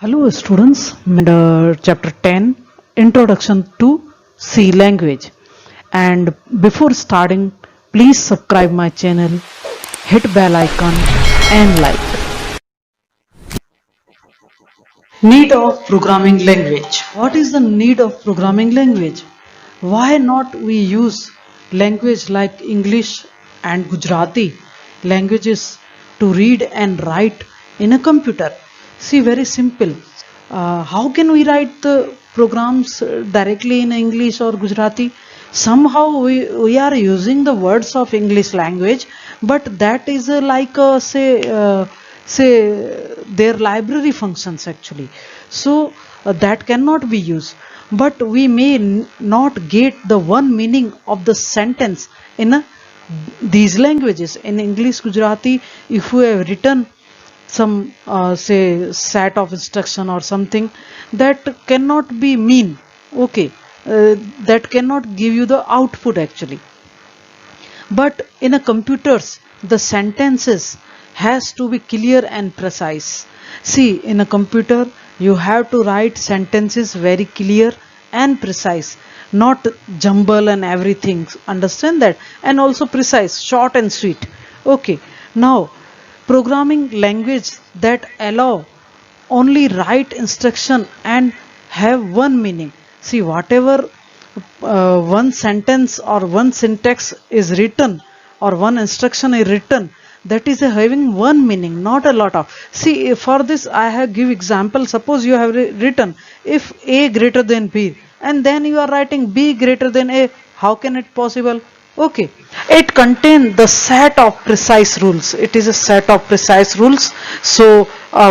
Hello students, and chapter 10 Introduction to C language. And before starting, please subscribe my channel, hit bell icon and like. Need of programming language. What is the need of programming language? Why not we use language like English and Gujarati languages to read and write in a computer? See, very simple. How can we write the programs directly in English or Gujarati? Somehow we are using the words of English language, but that is like say their library functions actually. So that cannot be used, but we may not get the one meaning of the sentence in these languages. In English, Gujarati, if we have written some say set of instruction or something, that cannot be mean, okay, that cannot give you the output actually. But in a computers, the sentences has to be clear and precise. See, in a computer, you have to write sentences very clear and precise, not jumble and everything. Understand that? And also precise, short and sweet. Okay. Now, programming language that allow only write instruction and have one meaning. See, whatever one sentence or one syntax is written or one instruction is written, that is having one meaning, not a lot of. See, for this I have give example. Suppose you have written if a greater than b, and then you are writing b greater than a. How can it possible? Okay, it contains the set of precise rules. It is a set of precise rules. So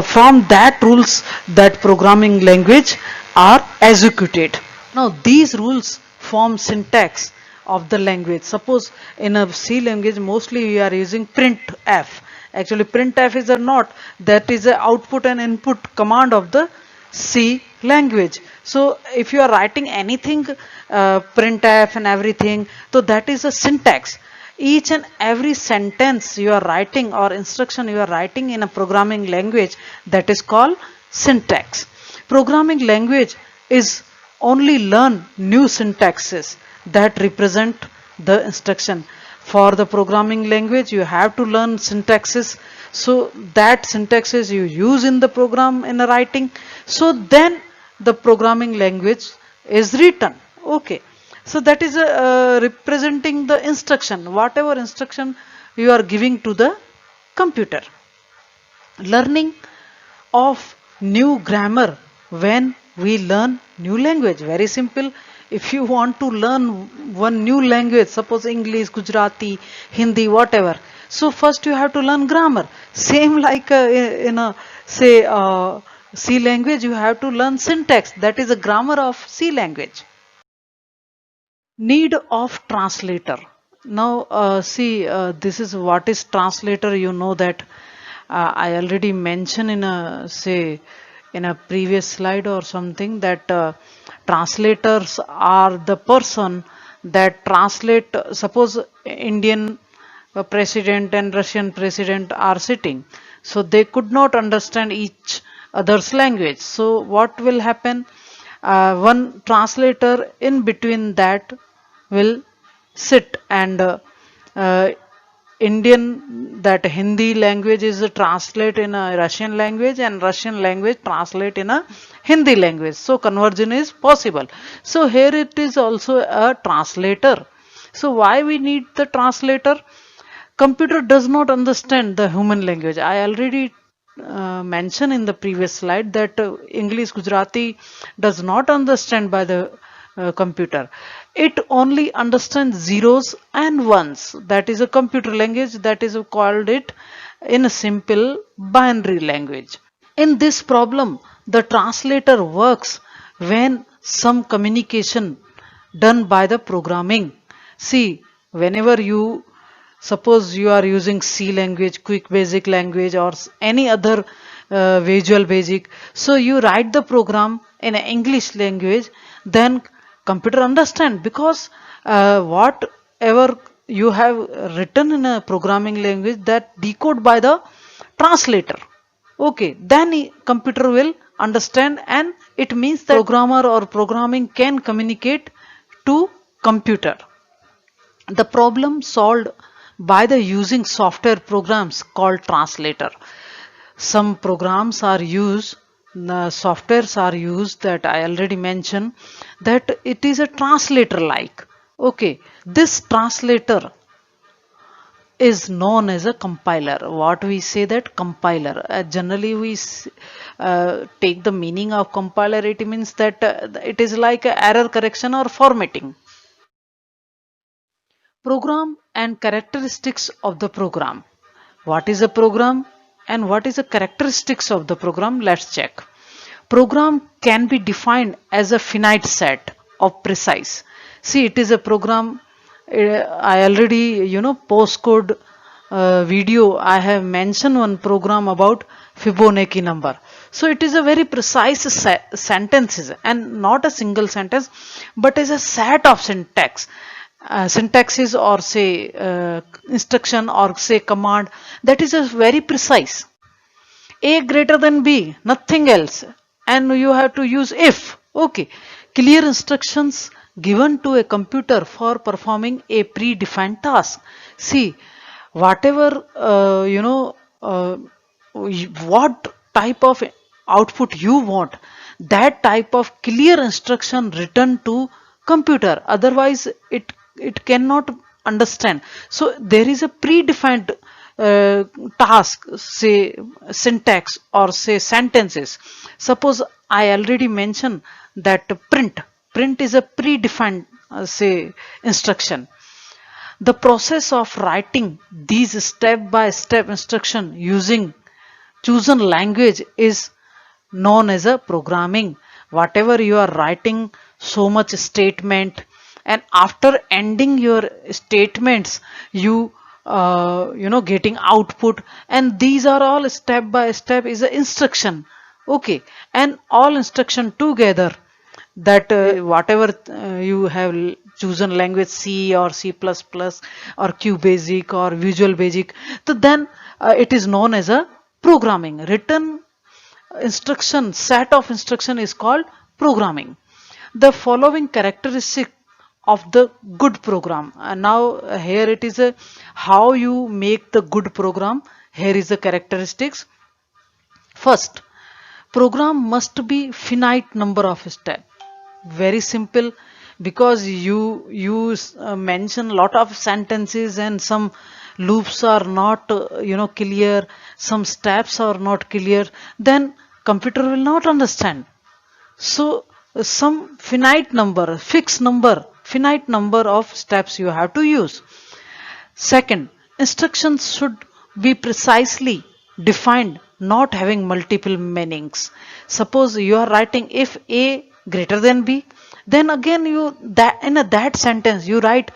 from that rules, that programming language are executed. Now these rules form syntax of the language. Suppose in a C language, mostly we are using printf. Actually, printf is a not, that is a output and input command of the C language. So if you are writing anything, printf and everything, so that is a syntax. Each and every sentence you are writing or instruction you are writing in a programming language, that is called syntax. Programming language is only learn new syntaxes that represent the instruction. For the programming language, you have to learn syntaxes. So that syntaxes you use in the program in the writing. So then the programming language is written. Okay. So that is representing the instruction, whatever instruction you are giving to the computer. Learning of new grammar when we learn new language. Very simple. If you want to learn one new language, suppose English, Gujarati, Hindi, whatever. So first you have to learn grammar. Same like in a say C language, you have to learn syntax. That is a grammar of C language. Need of translator. Now see, this is what is translator. You know that I already mentioned in a say in a previous slide or something that translators are the person that translate. Suppose Indian president and Russian president are sitting, so they could not understand each other's language. So what will happen? One translator in between that will sit, and Indian, that Hindi language is translate in a Russian language, and Russian language translate in a Hindi language. So conversion is possible. So here it is also a translator. So why we need the translator? Computer does not understand the human language. I already mentioned in the previous slide that English, Gujarati does not understand by the computer. It only understands zeros and ones. That is a computer language, that is called it in a simple binary language. In this problem, the translator works when some communication done by the programming. See, whenever you suppose you are using C language, quick basic language, or any other visual basic, so you write the program in English language, then computer understand, because whatever you have written in a programming language, that decode by the translator. Okay, then computer will understand, and it means that programmer or programming can communicate to computer. The problem solved by the using software programs called translator. Some programs are used, the softwares are used that I already mentioned, that it is a translator like. Okay, this translator is known as a compiler. What we say that compiler. Generally, we take the meaning of compiler. It means that it is like a error correction or formatting. Program and characteristics of the program. What is a program and what is the characteristics of the program? Let's check. Program can be defined as a finite set of precise. See, it is a program. I already, postcode video, I have mentioned one program about Fibonacci number. So it is a very precise sentences, and not a single sentence, but is a set of syntax. Syntaxes, or say instruction, or say command, that is a very precise. A greater than B, nothing else, and you have to use if. Okay, clear instructions given to a computer for performing a predefined task. See, whatever what type of output you want, that type of clear instruction written to computer, otherwise it cannot understand. So there is a predefined task, say syntax, or say sentences. Suppose I already mentioned that print is a predefined say instruction. The process of writing these step by step instruction using chosen language is known as a programming. Whatever you are writing, so much statement, and after ending your statements, you getting output, and these are all step by step is a instruction. Okay, and all instruction together, that whatever you have chosen language, C or C++ or QBasic or Visual Basic, so then it is known as a programming. Written instruction, set of instruction is called programming. The following characteristic of the good program, and now here it is a how you make the good program. Here is the characteristics. First, program must be finite number of steps. Very simple, because you mention lot of sentences, and some loops are not clear, some steps are not clear, then computer will not understand. So some finite number, fixed number, finite number of steps you have to use. Second, instructions should be precisely defined, not having multiple meanings. Suppose you are writing if A greater than B, then again you that in that sentence you write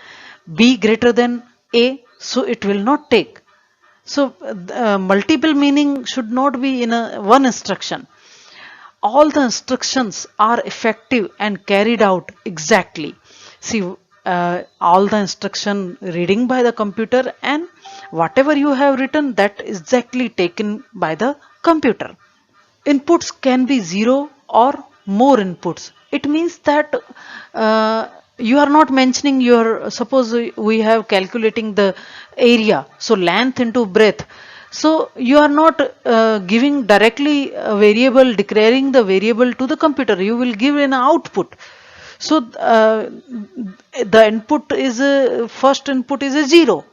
B greater than A, so it will not take. So multiple meaning should not be in one instruction. All the instructions are effective and carried out exactly. See, all the instruction reading by the computer, and whatever you have written, that is exactly taken by the computer. Inputs can be zero or more inputs. It means that you are not mentioning your, suppose we have calculating the area, so length into breadth. So you are not giving directly a variable, declaring the variable to the computer. You will give an output. So the input is first input is a 0,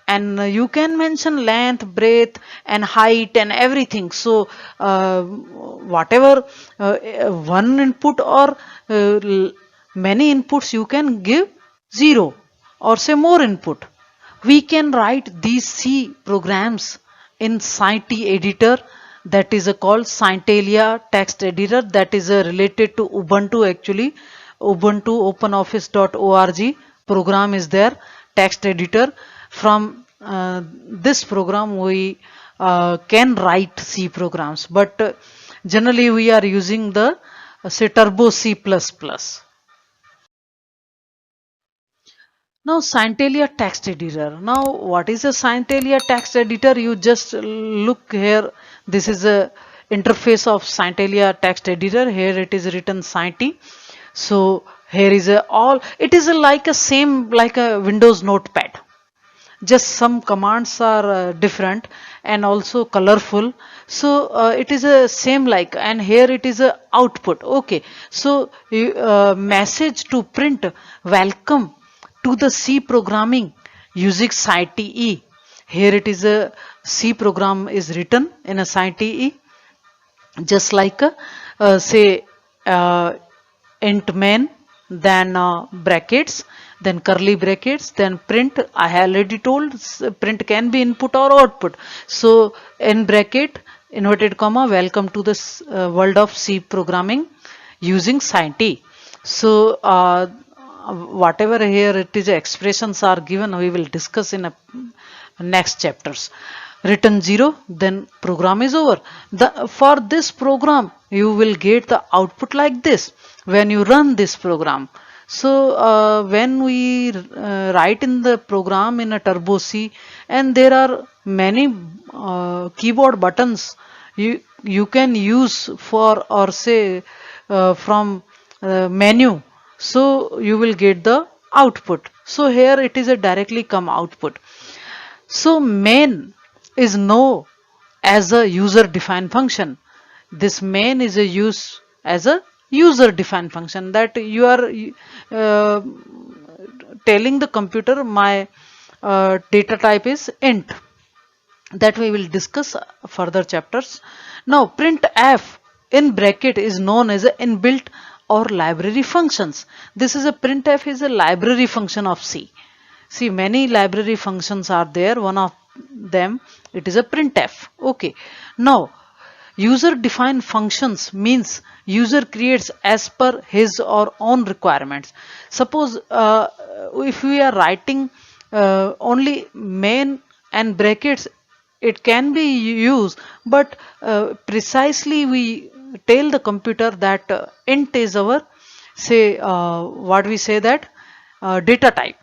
and you can mention length, breadth, and height and everything. So whatever one input or many inputs, you can give 0 or say more input. We can write these C programs in Scient editor, that is called Scientia text editor, that is related to Ubuntu. Actually Ubuntu openoffice.org program is there, text editor. From this program we can write C programs, but generally we are using the say Turbo C++. Now Scientia text editor. Now what is a Scientia text editor? You just look here. This is a interface of Scintilla text editor. Here it is written Scinti. So here is a all, it is a like a same like a Windows notepad, just some commands are different and also colorful. So it is a same like, and here it is a output. Okay, so message to print welcome to the C programming using Scite. Here it is a C program is written in a Scite, just like say uh, int main, then brackets, then curly brackets, then print. I have already told print can be input or output. So in bracket inverted comma welcome to the world of C programming using Scite. So whatever here it is expressions are given, we will discuss in a next chapters. Return 0, then program is over. For this program you will get the output like this when you run this program. So when we write in the program in a Turbo C, and there are many keyboard buttons you can use for, or say from menu, so you will get the output. So here it is a directly come output. So main is no as a user defined function. This main is a use as a user defined function, that you are uh, telling the computer my data type is int. That we will discuss further chapters. Now printf in bracket is known as a inbuilt or library functions. This is a printf is a library function of C. See, many library functions are there. One of them, it is a printf. Okay. Now, user defined functions means user creates as per his or own requirements. Suppose if we are writing only main and brackets, it can be used, but precisely we tell the computer that int is our, say what we say, that data type.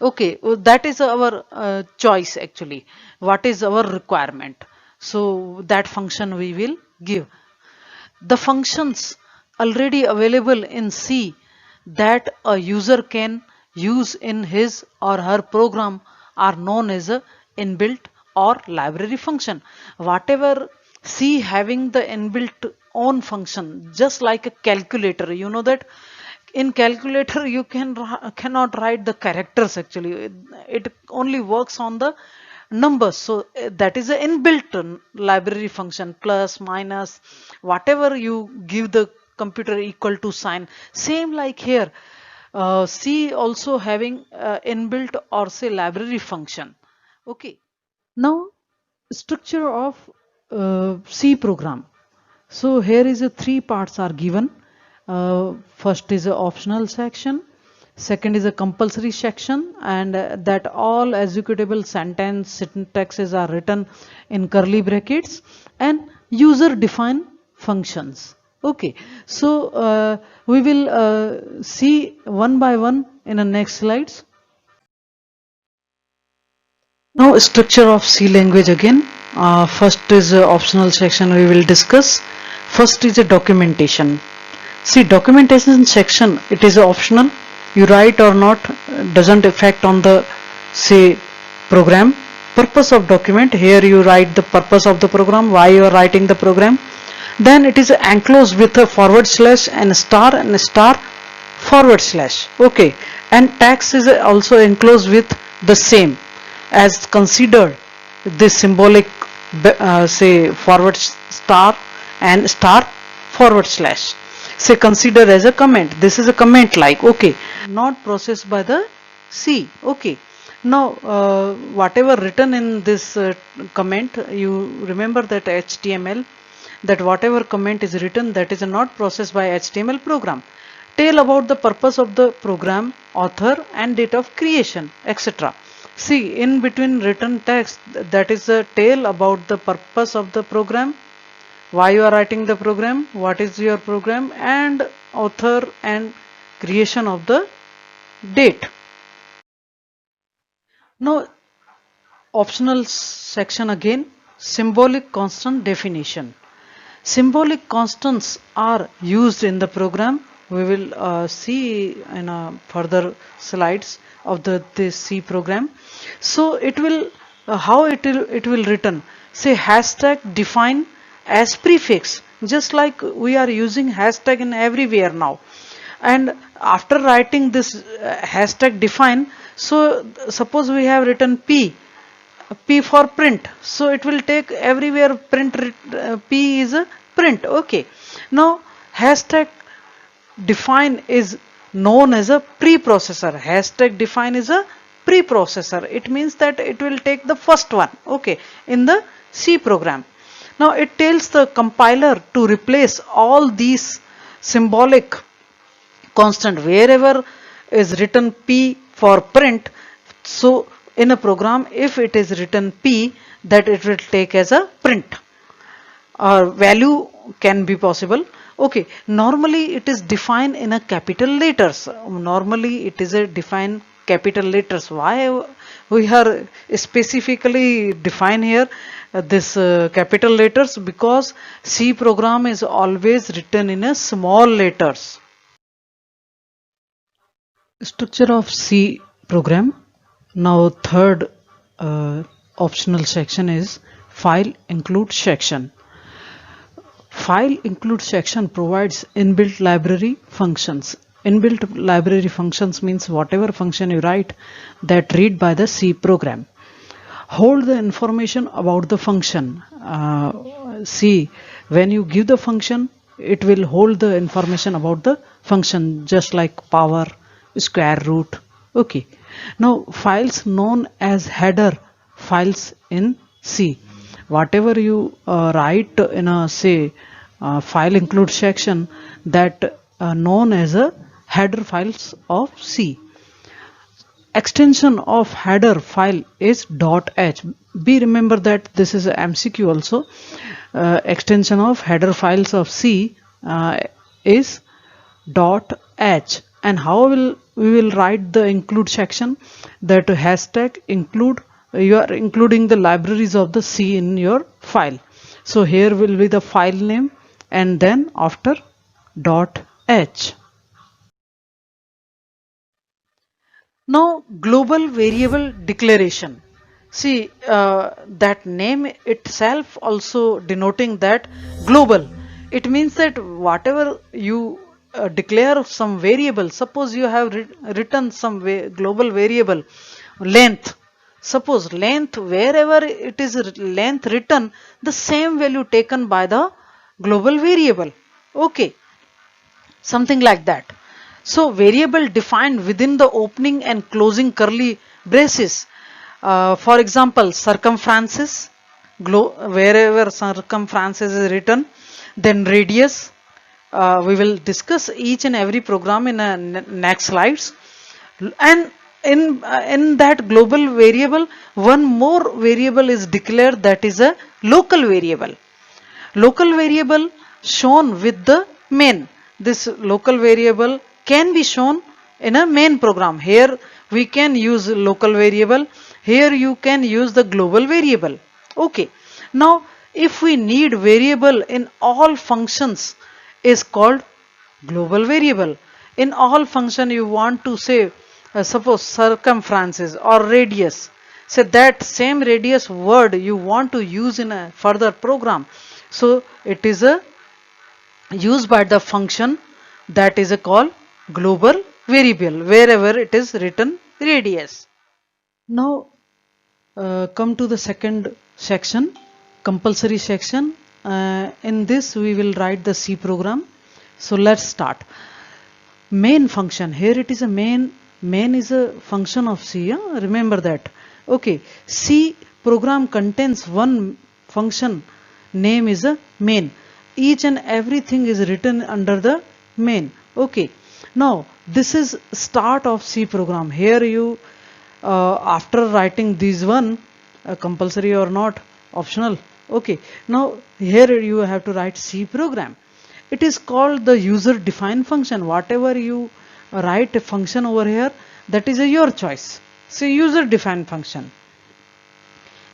Okay, that is our choice actually. What is our requirement? So that function we will give. The functions already available in C that a user can use in his or her program are known as a inbuilt or library function. Whatever C having the inbuilt own function, just like a calculator, you know that in calculator you cannot write the characters actually, it only works on the numbers. So that is an inbuilt library function, plus minus whatever you give the computer equal to sign, same like here. C also having inbuilt or say library function. Okay, now structure of C program. So here is a three parts are given. First is a optional section, second is a compulsory section, and that all executable sentence syntaxes are written in curly brackets, and user defined functions. Okay, so we will see one by one in the next slides. Now structure of C language again. First is a optional section we will discuss. First is a documentation. See, documentation section, it is optional. You write or not doesn't affect on the, say, program. Purpose of document, here you write the purpose of the program, why you are writing the program. Then it is enclosed with a forward slash and star forward slash. Okay, and text is also enclosed with the same as considered this symbolic say forward star and star forward slash, say consider as a comment. This is a comment like, okay, not processed by the C. Okay, now whatever written in this comment, you remember that HTML, that whatever comment is written, that is not processed by HTML program. Tell about the purpose of the program, author and date of creation, etc. See, in between written text, that is a tale about the purpose of the program, why you are writing the program, what is your program, and author and creation of the date. Now optional section again. symbolic constant definition. Symbolic constants are used in the program. We will see in further slides of this C program. So it will how it will written. Say hashtag define as prefix, just like we are using hashtag in everywhere now. And after writing this hashtag define, so suppose we have written P for print, so it will take everywhere print. P is a print. Okay, now hashtag define is known as a preprocessor. Hashtag define is a preprocessor. It means that it will take the first one, okay, in the C program. Now it tells the compiler to replace all these symbolic constant wherever is written P for print. So in a program, if it is written P, that it will take as a print or value can be possible. Okay, normally it is defined in a capital letters. Normally it is a defined capital letters. Why we are specifically define here this capital letters? Because C program is always written in a small letters. Structure of C program. Now third optional section is file include section. File include section provides inbuilt library functions. Inbuilt library functions means whatever function you write that read by the C program. Hold the information about the function. See, when you give the function, it will hold the information about the function, just like power, square root. Okay, now files known as header files in C. Whatever you write in a say file include section, that known as a header files of C. Extension of header file is .h. Be remember that this is a MCQ also. Extension of header files of C is .h. And how we will write the include section? That hashtag include, you are including the libraries of the C in your file. So here will be the file name and then after .h. Now global variable declaration. See that name itself also denoting that global. It means that whatever you declare some variable, suppose you have written some global variable length. Suppose length, wherever it is length written, the same value taken by the global variable. Okay, something like that. So variable defined within the opening and closing curly braces. For example, circumferences, wherever circumferences is written, then radius. We will discuss each and every program in next slides. And in that global variable, one more variable is declared, that is a local variable. Local variable shown with the main. This local variable can be shown in a main program. Here we can use local variable. Here you can use the global variable. Okay. Now if we need variable in all functions is called global variable. In all function you want to say suppose circumferences or radius. Say that same radius word you want to use in a further program. So it is a used by the function that is a called global variable wherever it is written radius. Now come to the second section, compulsory section. In this we will write the C program. So let's start. Main function. Here it is a main. Main is a function of C. Remember that. Okay. C program contains one function. Name is a main. Each and everything is written under the main. Okay. Now this is start of C program. Here you after writing these one compulsory or not, optional. Okay. Now here you have to write C program. It is called the user defined function. Whatever you write a function over here, that is your choice. So user defined function.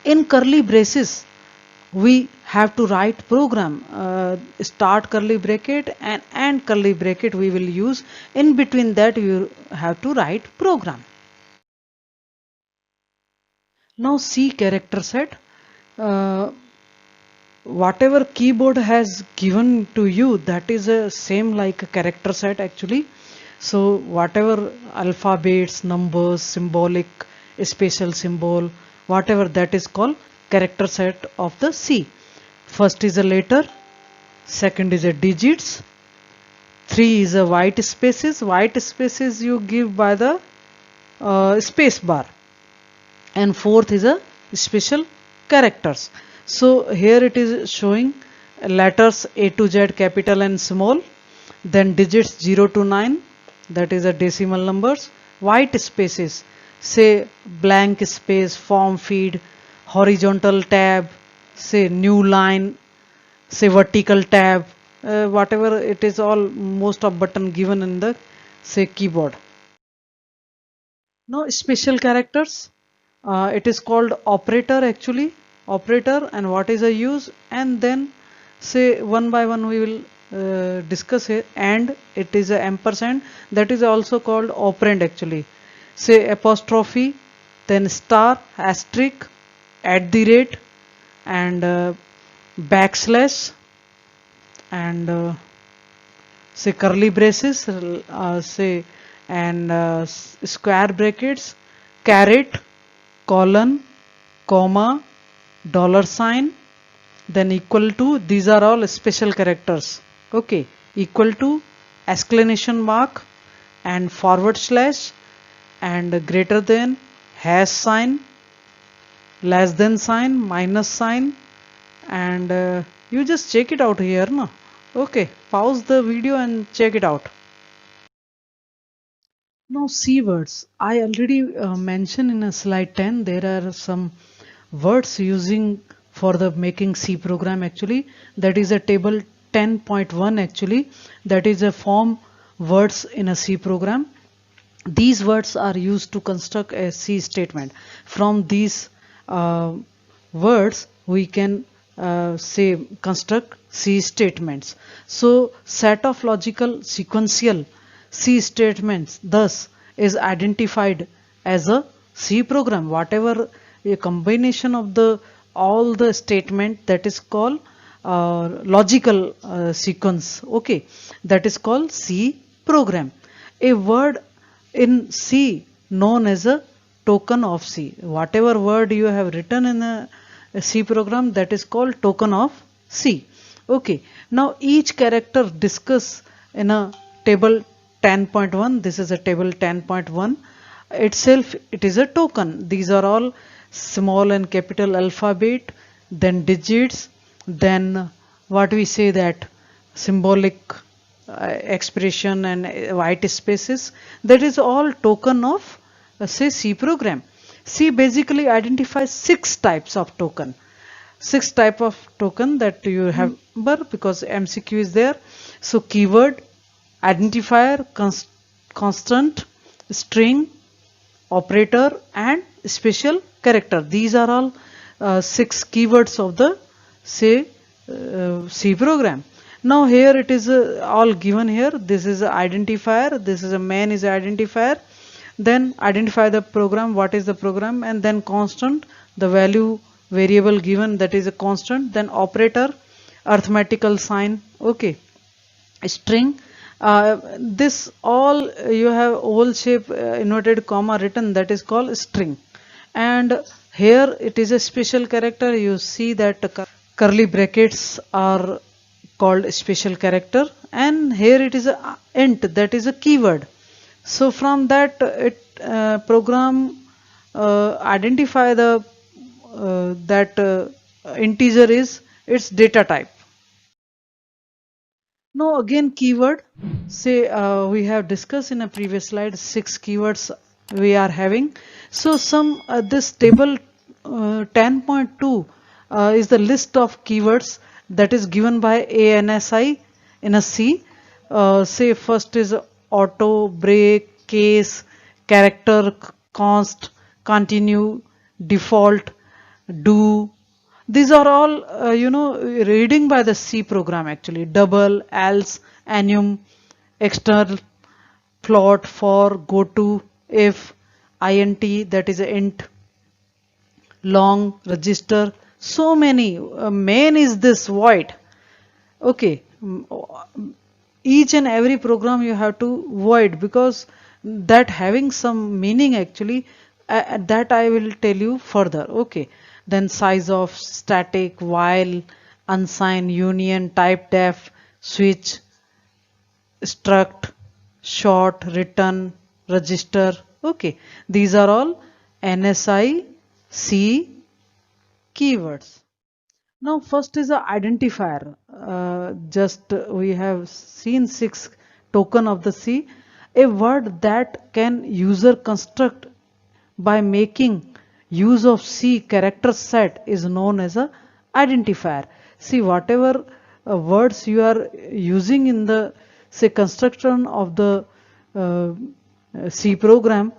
In curly braces, we have to write program, start curly bracket and end curly bracket we will use. In between that you have to write program. Now C character set. Uh, Whatever keyboard has given to you, that is a same like a character set actually. So whatever alphabets, numbers, symbolic, special symbol, whatever, that is called character set of the C. First is a letter, second is a digits, three is a white spaces. White spaces you give by the space bar, and fourth is a special characters. So here it is showing letters A to Z, capital and small, then digits 0 to 9, that is a decimal numbers, white spaces, say blank space, form feed, horizontal tab, say new line, say vertical tab, whatever it is, all most of button given in the say keyboard. Now special characters, it is called operator actually, operator, and what is a use, and then say one by one we will discuss here. And it is a ampersand, that is also called operand actually. Say apostrophe, then star, asterisk, at the rate, and backslash, and say curly braces, say, and square brackets, caret, colon, comma, dollar sign, then equal to, these are all special characters. Okay, equal to, exclamation mark, and forward slash, and greater than, hash sign, less than sign, minus sign, and you just check it out here, no? Okay, pause the video and check it out. Now C words, I already mentioned in a slide 10, there are some words using for the making C program actually. That is a table 10.1 actually, that is a form words in a C program. These words are used to construct a C statement. From these words we can say construct C statements. So set of logical sequential C statements thus is identified as a C program. Whatever a combination of the all the statement, that is called logical sequence. Okay, that is called C program. A word in C known as a token of C. Whatever word you have written in a C program, that is called token of C. Okay, now each character discuss in a table 10.1. This is a table 10.1 itself, it is a token. These are all small and capital alphabet, then digits, then what we say that symbolic expression and white spaces, that is all token of say C program. C basically identifies 6 types of token, 6 type of token that you have remember because MCQ is there. So keyword, identifier, constant, string, operator, and special character. These are all 6 keywords of the say C program. Now here it is all given here. This is a identifier, this is a main is identifier, then identify the program, what is the program, and then constant, the value variable given, that is a constant, then operator, arithmetical sign. Okay, string, this all you have oval shape inverted comma written, that is called string. And here it is a special character, you see that curly brackets are called special character, and here it is a int, that is a keyword. So from that it program identify the that integer is its data type. Now again keyword, say we have discussed in a previous slide 6 keywords we are having. So some this table 10.2 is the list of keywords that is given by ANSI in a C. Say first is auto, break, case, character, const, continue, default, do. These are all reading by the C program actually. Double, else, enum, external, float, for, go to, if, int, that is a int, long, register, so many. Main is this void. Okay. Each and every program you have to void, because that having some meaning actually. That I will tell you further. Okay. Then size of, static, while, unsigned, union, type, def, switch, struct, short, return, register. Okay. These are all NSI C keywords. Now first is a identifier. Just we have seen 6 token of the C. A word that can user construct by making use of C character set is known as a identifier. See, whatever words you are using in the, say, construction of the uh, C program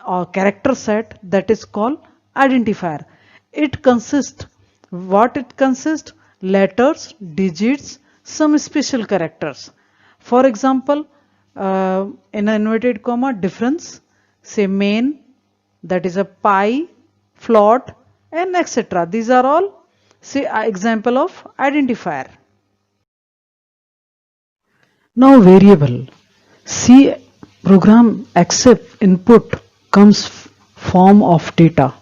or character set, that is called identifier. It consists, what it consists? Letters, digits, some special characters. For example, in an inverted comma, difference, say main, that is a pi, float, and etc. These are all, say, example of identifier. Now variable. C program accept input comes form of data.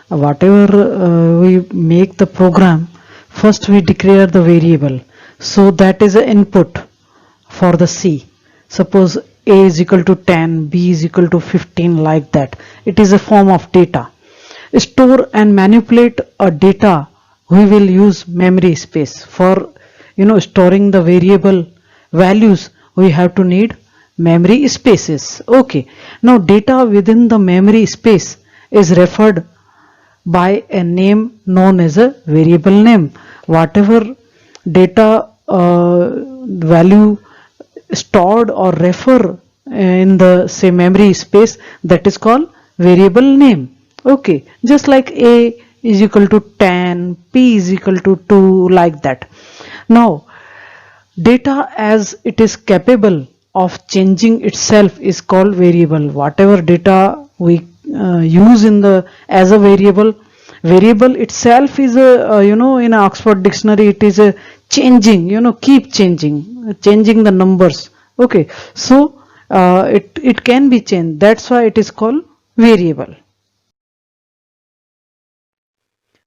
Whatever we make the program, first we declare the variable. So that is the input for the C. Suppose A is equal to 10, B is equal to 15, like that. It is a form of data. Store and manipulate a data, we will use memory space. For storing the variable values, we have to need memory spaces. Okay. Now data within the memory space is referred by a name known as a variable name. Whatever data value stored or refer in the, say, memory space, that is called variable name. Okay, just like A is equal to 10, P is equal to 2, like that. Now data as it is capable of changing itself is called variable. Whatever data we use in the as a variable itself is a in Oxford dictionary it is a changing, keep changing the numbers. Okay, so it can be changed, that's why it is called variable.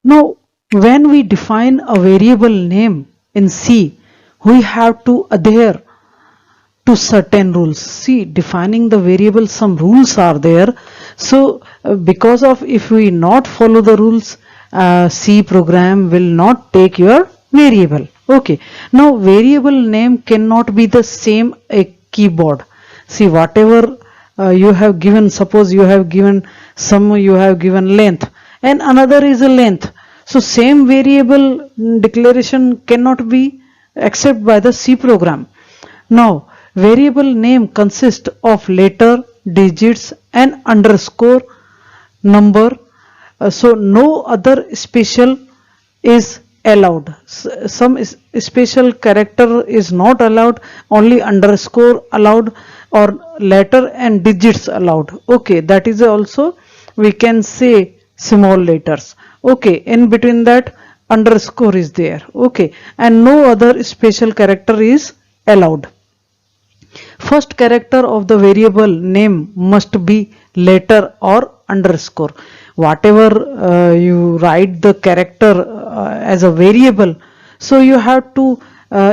Now when we define a variable name in C, we have to adhere to certain rules. See, defining the variable, some rules are there. So because of, if we not follow the rules, C program will not take your variable. Okay. Now variable name cannot be the same a keyboard. See, whatever you have given, suppose you have given some, you have given length and another is a length. So same variable declaration cannot be accepted by the C program. Now variable name consists of letter, digits and underscore number. So no other special is allowed. Some special character is not allowed, only underscore allowed or letter and digits allowed. Okay, that is also, we can say, small letters. Okay, in between that underscore is there. Okay, and no other special character is allowed. First character of the variable name must be letter or underscore. Whatever you write the character as a variable, so you have to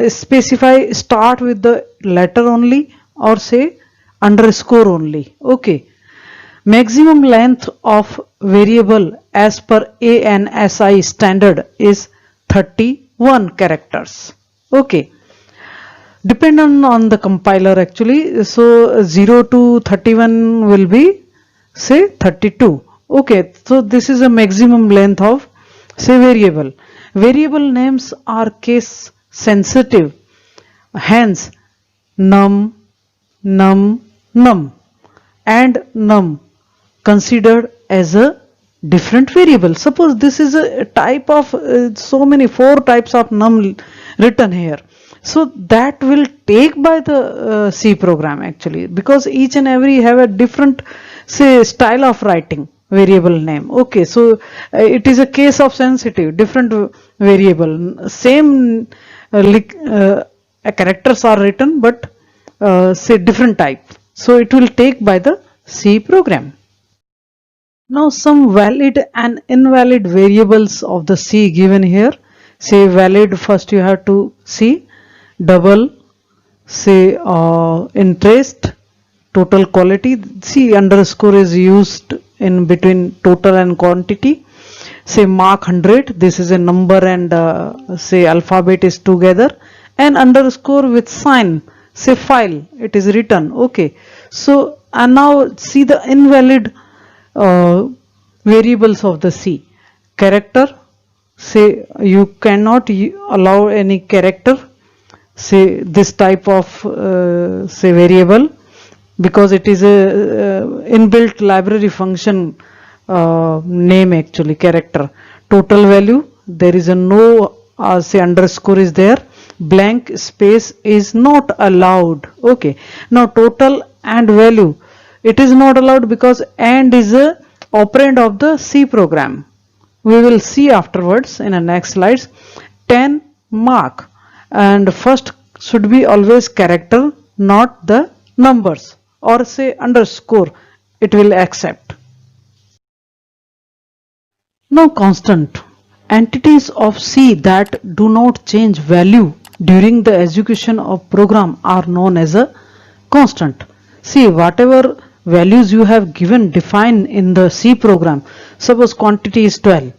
specify start with the letter only or say underscore only. Okay. Maximum length of variable as per ANSI standard is 31 characters. Okay. Dependent on the compiler actually. So 0 to 31 will be, say, 32. Okay. So this is a maximum length of, say, variable. Variable names are case sensitive. Hence num, num, num and num considered as a different variables. Suppose this is a type of so many 4 types of num written here. So that will take by the C program actually, because each and every have a different say style of writing variable name. Okay, so it is a case of sensitive, different variable, same characters are written, but say different type. So it will take by the C program. Now some valid and invalid variables of the C given here. Say valid, first you have to see double, say interest, total quality. C underscore is used in between total and quantity. Say mark 100, this is a number and say alphabet is together, and underscore with sign, say file, it is written. Okay, so and now see the invalid variables of the C. Character, say you cannot allow any character, say this type of say variable, because it is a inbuilt library function name actually, character. Total value, there is a no say underscore is there, blank space is not allowed. Okay, now total and value, it is not allowed because and is a operand of the C program. We will see afterwards in the next slides. 10 mark, and first should be always character, not the numbers, or say underscore, it will accept. Now constant, entities of C that do not change value during the execution of program are known as a constant. See, whatever values you have given defined in the C program, suppose quantity is 12,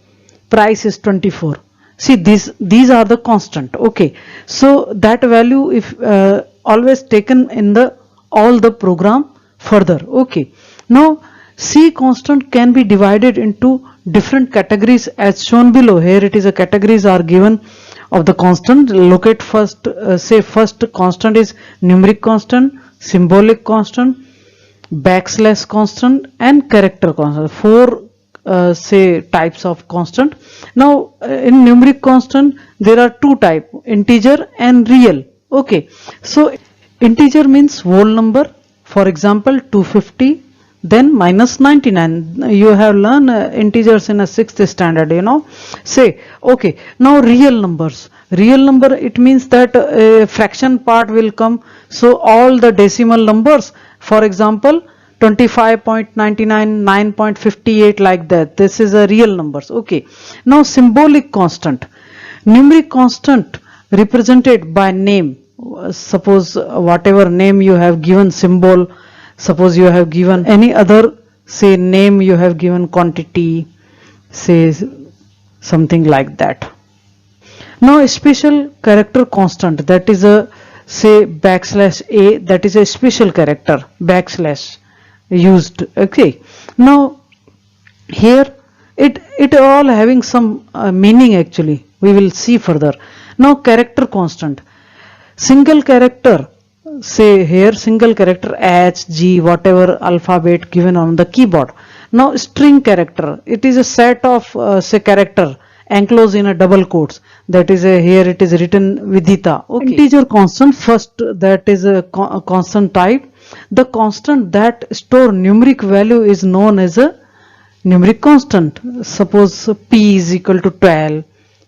price is 24. See, these are the constant. Okay, so that value if always taken in the all the program further. Okay, now C constant can be divided into different categories as shown below. Here it is a categories are given of the constant. Look at first, say first constant is numeric constant, symbolic constant, backslash constant, and character constant. 4 say types of constant. Now in numeric constant there are 2 type, integer and real. Okay, so integer means whole number, for example 250, then minus 99. You have learned integers in a 6th standard, you know. Say okay, now real numbers, real number, it means that a fraction part will come, so all the decimal numbers, for example 25.99, 9.58, like that, this is a real numbers. Okay, now symbolic constant, numeric constant represented by name. Suppose whatever name you have given symbol, suppose you have given any other say name, you have given quantity, say something like that. Now a special character constant, that is a say backslash a, that is a special character backslash used. Okay, now here it all having some meaning actually, we will see further. Now character constant, single character, say here single character H, G, whatever alphabet given on the keyboard. Now string character, it is a set of say character enclosed in a double quotes, that is a here it is written Vidita. Okay. Integer constant, first that is a constant type. The constant that store numeric value is known as a numeric constant. Suppose P is equal to 12,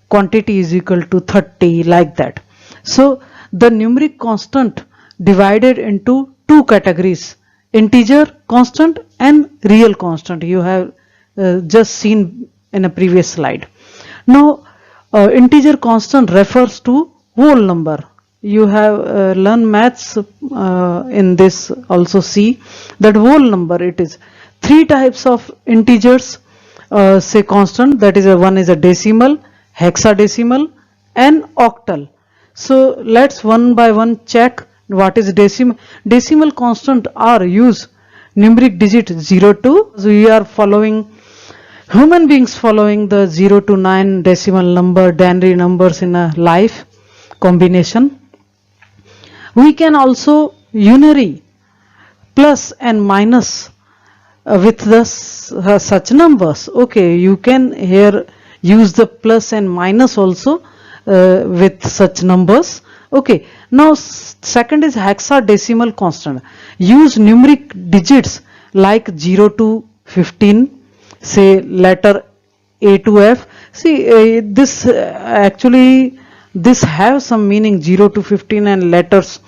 quantity is equal to 30, like that. So the numeric constant divided into 2 categories, integer constant and real constant. You have just seen in a previous slide. Now integer constant refers to whole number. You have learned maths in this also. See that whole number, it is 3 types of integers say constant, that is one is a decimal, hexadecimal and octal. So let's one by one check what is decimal. Decimal constant are use numeric digit 0 to, so we are following human beings following the 0 to 9 decimal number denary numbers in a life combination. We can also unary plus and minus with the such numbers. Okay, you can here use the plus and minus also with such numbers. Okay, now second is hexadecimal constant. Use numeric digits like 0 to 15, say letter A to F. See, this actually this have some meaning, 0 to 15 and letters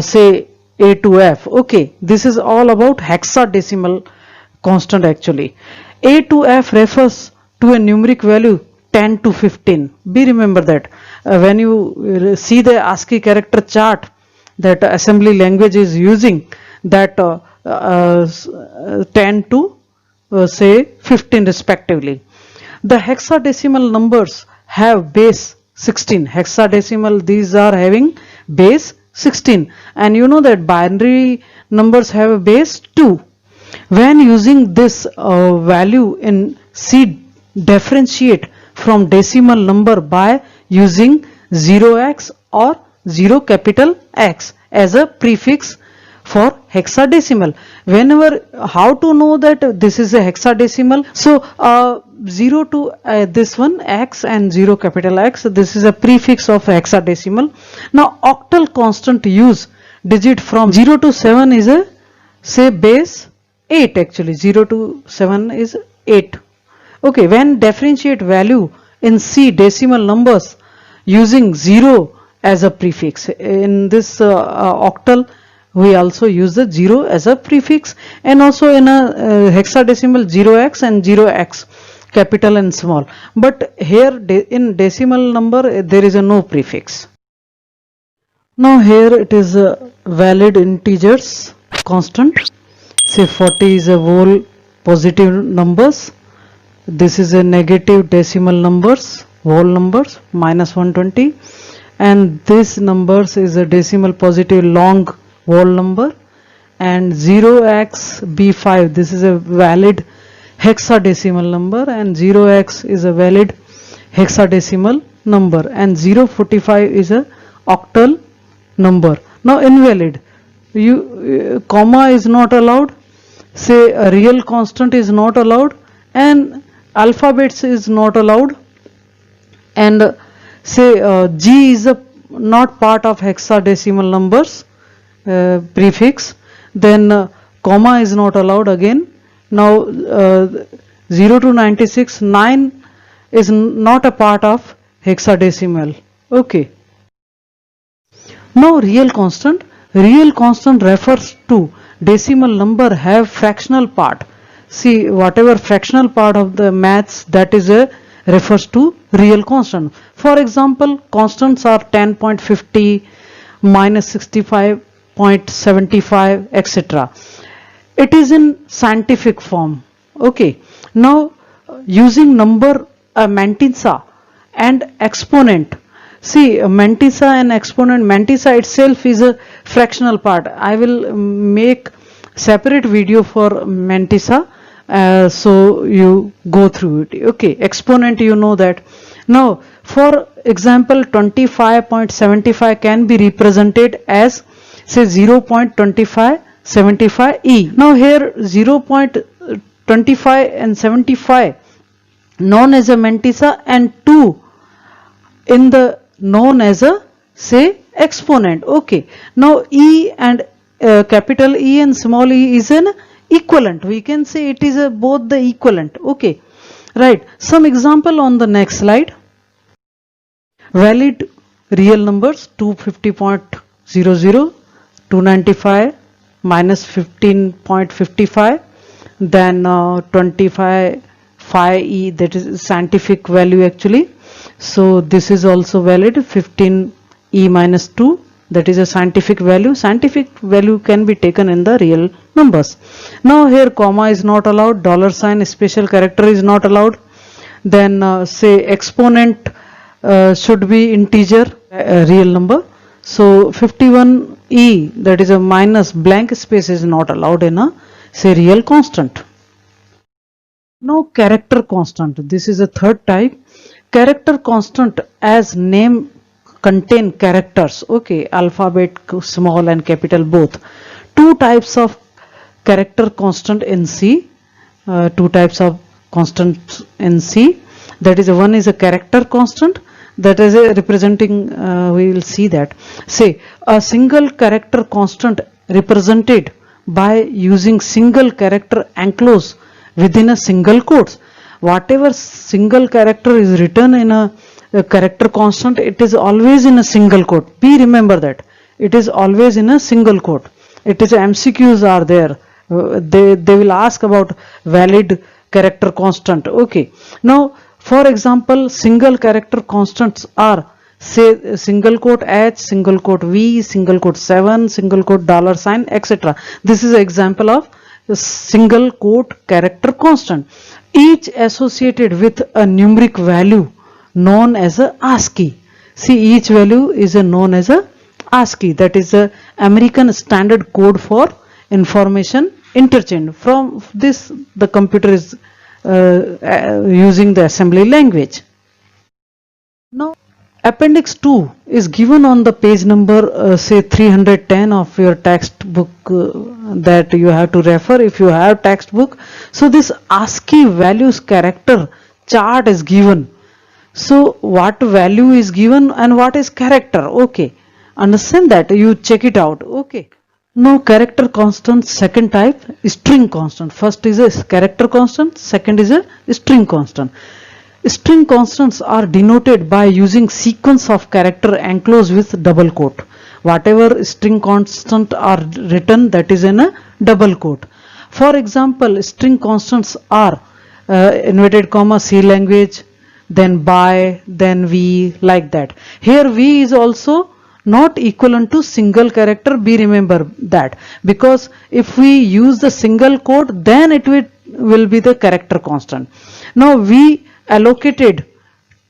say A to F. Okay, this is all about hexadecimal constant actually. A to F refers to a numeric value 10 to 15. Be remember that when you see the ASCII character chart that assembly language is using, that 10 to say 15 respectively. The hexadecimal numbers have base 16. Hexadecimal, these are having base 16, and you know that binary numbers have a base 2. When using this value in C, differentiate from decimal number by using 0x or 0 capital X as a prefix for hexadecimal. Whenever, how to know that this is a hexadecimal? So 0 to this one X and 0 capital X, this is a prefix of hexadecimal. Now octal constant use digit from 0 to 7 is a say base 8 actually. 0 to 7 is 8. Okay, when differentiate value in C decimal numbers using 0 as a prefix, in this octal we also use the 0 as a prefix, and also in a hexadecimal 0x and 0x capital and small, but here in decimal number there is a no prefix. Now here it is a valid integers constant. Say 40 is a whole positive numbers, this is a negative decimal numbers, whole numbers minus 120, and this numbers is a decimal positive long whole number, and 0xb5, this is a valid hexadecimal number, and 0x is a valid hexadecimal number, and 045 is a octal number. Now invalid, you comma is not allowed, say a real constant is not allowed, and alphabets is not allowed, and say G is a not part of hexadecimal numbers prefix, then comma is not allowed again. Now 0 to 96, 9 is not a part of hexadecimal. Okay. Now real constant refers to decimal number have fractional part. See, whatever fractional part of the maths, that is a refers to real constant. For example, constants are 10.50, minus 65.75, etc. It is in scientific form. Okay. Now using number mantissa and exponent. See, mantissa and exponent, mantissa itself is a fractional part. I will make separate video for mantissa, so you go through it. Okay, exponent, you know that. Now for example, 25.75 can be represented as say 0.2575 e. Now here 0.25 and 75 known as a mantissa, and 2 in the known as a say exponent. Okay, now e and capital E and small e is an equivalent. We can say it is both the equivalent. Okay, right. Some example on the next slide. Valid real numbers 250.00, 295 minus 15.55, then 25 phi e, that is scientific value actually. So this is also valid, 15 e minus 2, that is a scientific value. Scientific value can be taken in the real numbers. Now here comma is not allowed, dollar sign special character is not allowed, then say exponent should be integer, real number. So 51e, that is a minus blank space, is not allowed in a say real constant. Now character constant, this is a third type. Character constant, as name contain characters, okay, alphabet small and capital both. Two types of character constant in C. Two types of constants in C. That is, one is a character constant, that is representing, we will see that. Say a single character constant represented by using single character enclosed within a single quotes. Whatever single character is written in a character constant, it is always in a single quote. Be remember that it is always in a single quote. It is MCQs are there. They will ask about valid character constant. Okay. Now, for example, single character constants are, say, single quote H, single quote V, single quote 7, single quote $, etc. This is an example of a single quote character constant, each associated with a numeric value known as a ASCII. See, each value is known as a ASCII, that is a American Standard Code for Information Interchange. From this, the computer is using the assembly language. Now, Appendix 2 is given on the page number say 310 of your textbook that you have to refer if you have textbook. So this ASCII values character chart is given. So what value is given and what is character? Okay, understand that, you check it out. Okay. Now character constant, second type, string constant. First is a character constant, second is a string constant. String constants are denoted by using sequence of character enclosed with double quote. Whatever string constant are written, that is in a double quote. For example, string constants are inverted comma C language, then by, then V, like that. Here V is also not equivalent to single character. Be remember that, because if we use the single quote, then it will be the character constant. Now we allocated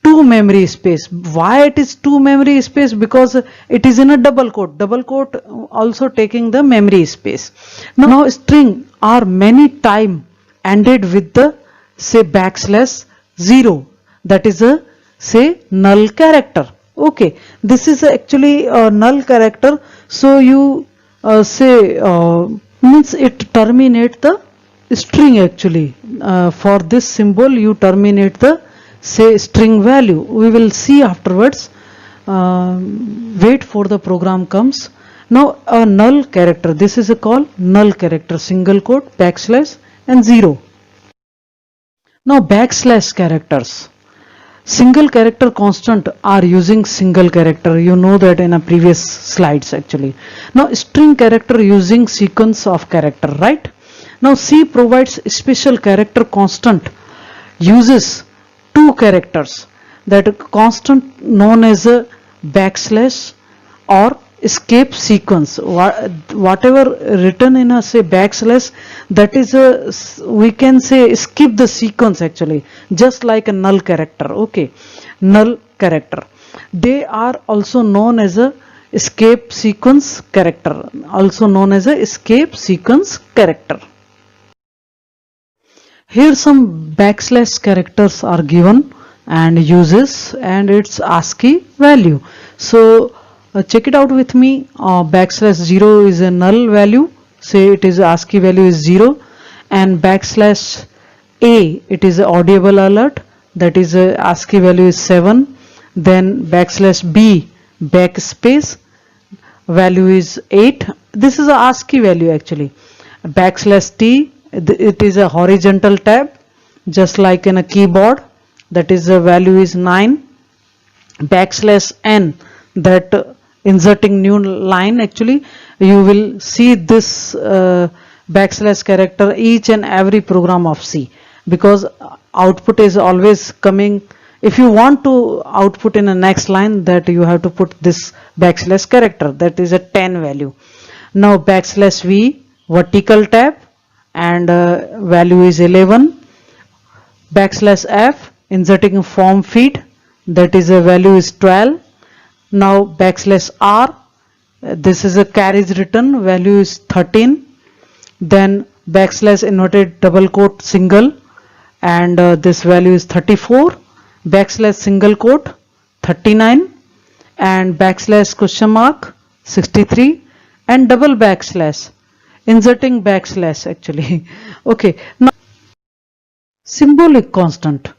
2 memory space. Why it is 2 memory space? Because it is in a double quote. Double quote also taking the memory space. Now string are many time ended with the say \0. That is a say null character. Okay, this is actually a null character. So you say means it terminate the string actually. For this symbol you terminate the say string value. We will see afterwards. Wait for the program comes. Now a null character, this is a call null character, single quote, \, and 0. Now \/ characters. Single character constant are using single character. You know that in a previous slides actually. Now string character using sequence of character, right? Now C provides special character constant uses 2 characters, that constant known as a \/ or escape sequence. Whatever written in a say \, that is a, we can say skip the sequence actually, just like a null character. Okay, null character. They are also known as a escape sequence character, also known as a escape sequence character. Here some \/ characters are given and uses and its ASCII value. So check it out with me. \0 is a null value, say it is ASCII value is 0, and \a, it is audible alert, that is ASCII value is 7. Then \b, backspace, value is 8. This is a ASCII value actually. \t, it is a horizontal tab, just like in a keyboard, that is the value is 9. \n, that inserting new line actually, you will see this \/ character each and every program of C, because output is always coming. If you want to output in the next line, that you have to put this \/ character, that is a 10 value. Now \v, vertical tab, and value is 11. \f, inserting a form feed, that is a value is 12. Now \r, this is a carriage written, value is 13. Then \/ inverted double quote single, and this value is 34. \/ single quote 39, and \/ question mark 63, and double \/ inserting backslash actually. Okay, now symbolic constant.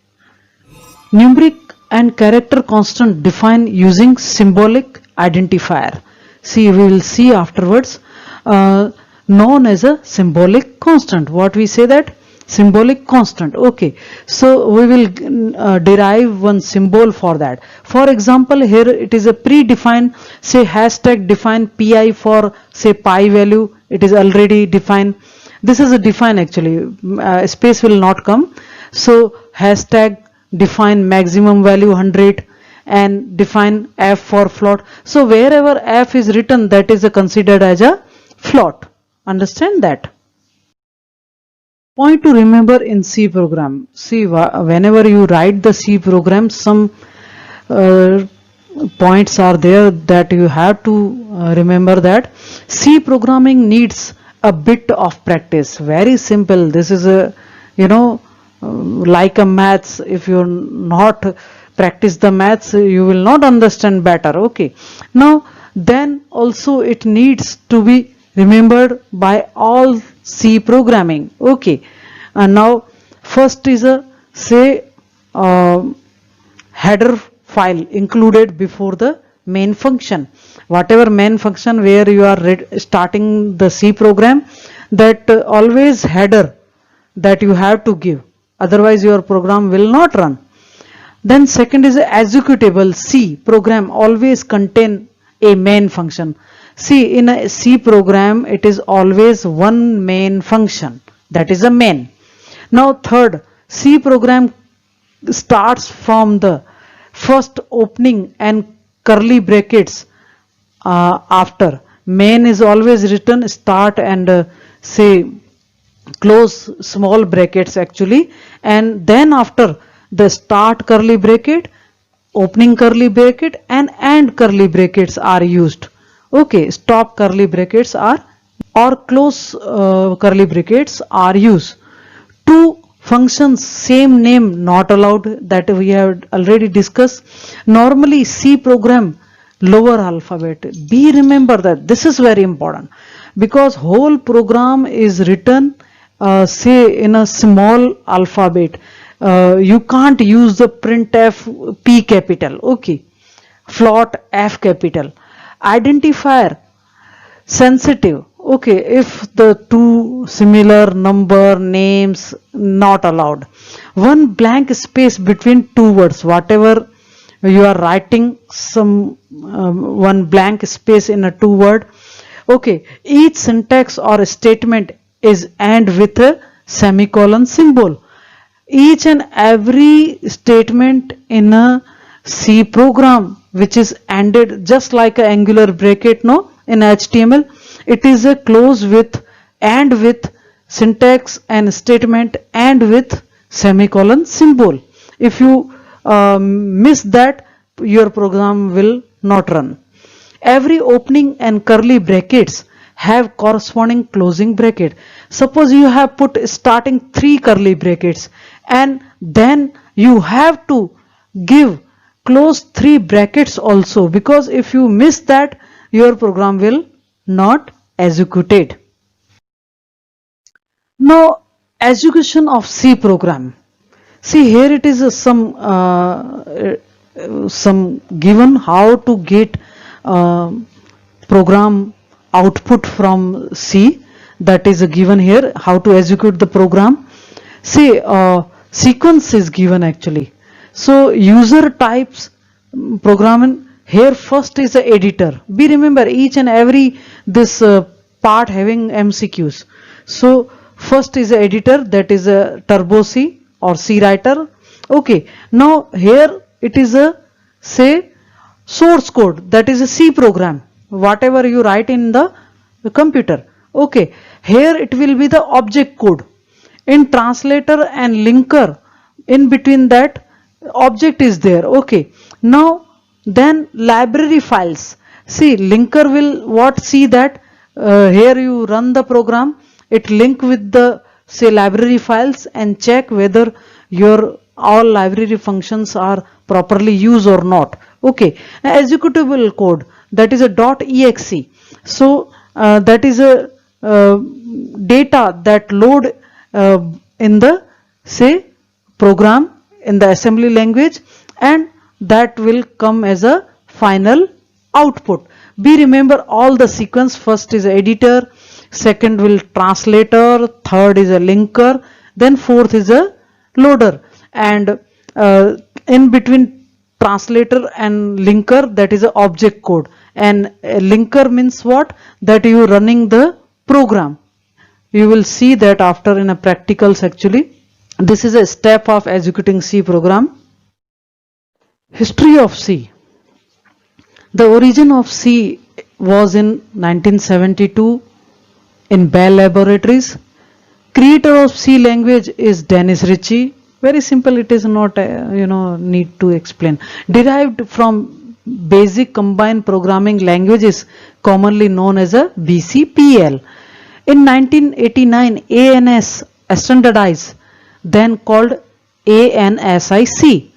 Numeric and character constant define using symbolic identifier. See, we will see afterwards, known as a symbolic constant. What we say that? Symbolic constant. Okay, so we will derive one symbol for that. For example, here it is a predefined, say hashtag define pi for say pi value. It is already defined. This is a define actually. Space will not come. So hashtag define maximum value 100 and define f for float. So wherever f is written, that is considered as a float. Understand that? Point to remember in C program. See, whenever you write the C program, some points are there that you have to remember that C programming needs a bit of practice. Very simple. This is a, like a maths. If you not practice the maths, you will not understand better. Okay. Now, then also it needs to be remembered by all C programming. Okay. And now first is a say header file included before the main function. Whatever main function where you are starting the C program, that always header that you have to give. Otherwise your program will not run. Then second is a executable. C program always contain a main function. See, in a C program, it is always one main function, that is a main. Now third, C program starts from the first opening and curly brackets after. Main is always written start and say close small brackets actually, and then after the start curly bracket, opening curly bracket and end curly brackets are used. Okay, stop curly brackets are or close curly brackets are used. Two functions same name not allowed, that we have already discussed. Normally C program lower alphabet. Be remember that this is very important, because whole program is written say in a small alphabet. You can't use the printf P capital. Okay, float F capital. Identifier sensitive. Okay, if the two similar number names not allowed. One blank space between two words. Whatever you are writing, some one blank space in a two word. Okay, each syntax or statement is end with a semicolon symbol. Each and every statement in a C program which is ended just like a angular bracket, no, in HTML, it is a close with and with syntax and statement and with semicolon symbol. If you miss that, your program will not run. Every opening and curly brackets have corresponding closing bracket. Suppose you have put starting 3 curly brackets and then you have to give close 3 brackets also, because if you miss that, your program will not execute. Now, execution of C program. See, here it is some given how to get program output from C. That is given here, how to execute the program. See, sequence is given actually. So user types program, here first is the editor. Be remember each and every this part having MCQs. So first is the editor, that is a Turbo C or C writer. Okay, now here it is a say source code, that is a C program, whatever you write in the computer. Okay, here it will be the object code. In translator and linker, in between that object is there. Okay, now then library files. See, linker will what see that here you run the program, it link with the say library files and check whether your all library functions are properly used or not. Okay, executable code, that is a .exe. So that is a uh, data that load in the say program in the assembly language, and that will come as a final output. Be remember all the sequence. First is editor, second will translator, third is a linker, then fourth is a loader, and in between translator and linker, that is a object code, and a linker means what, that you running the program. You will see that after in a practicals actually. This is a step of executing C program. History of C. The origin of C was in 1972 in Bell Laboratories. Creator of C language is Dennis Ritchie. Very simple, it is not need to explain. Derived from basic combined programming languages commonly known as a BCPL. In 1989, ANS standardized, then called ANSIC.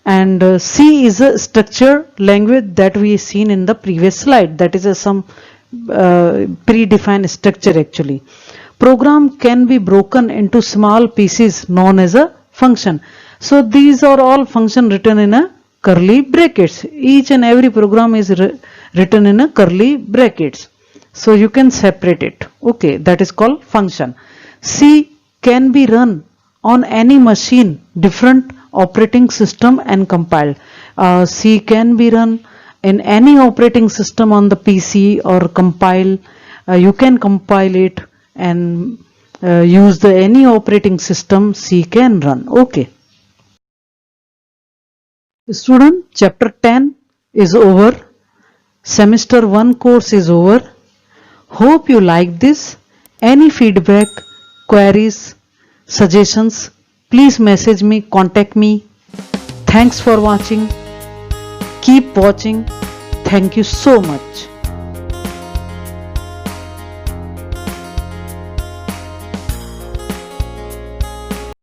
And C is a structured language that we seen in the previous slide. That is some predefined structure actually. Program can be broken into small pieces known as a function. So these are all function written in a curly brackets. Each and every program is written in a curly brackets. So you can separate it. Okay, that is called function. C can be run on any machine, different operating system and compiled. C can be run in any operating system on the PC or compile. You can compile it and use the any operating system C can run. Okay. Student, chapter 10 is over. Semester 1 course is over. Hope you like this. Any feedback, queries, suggestions, please message me, contact me. Thanks for watching. Keep watching. Thank you so much.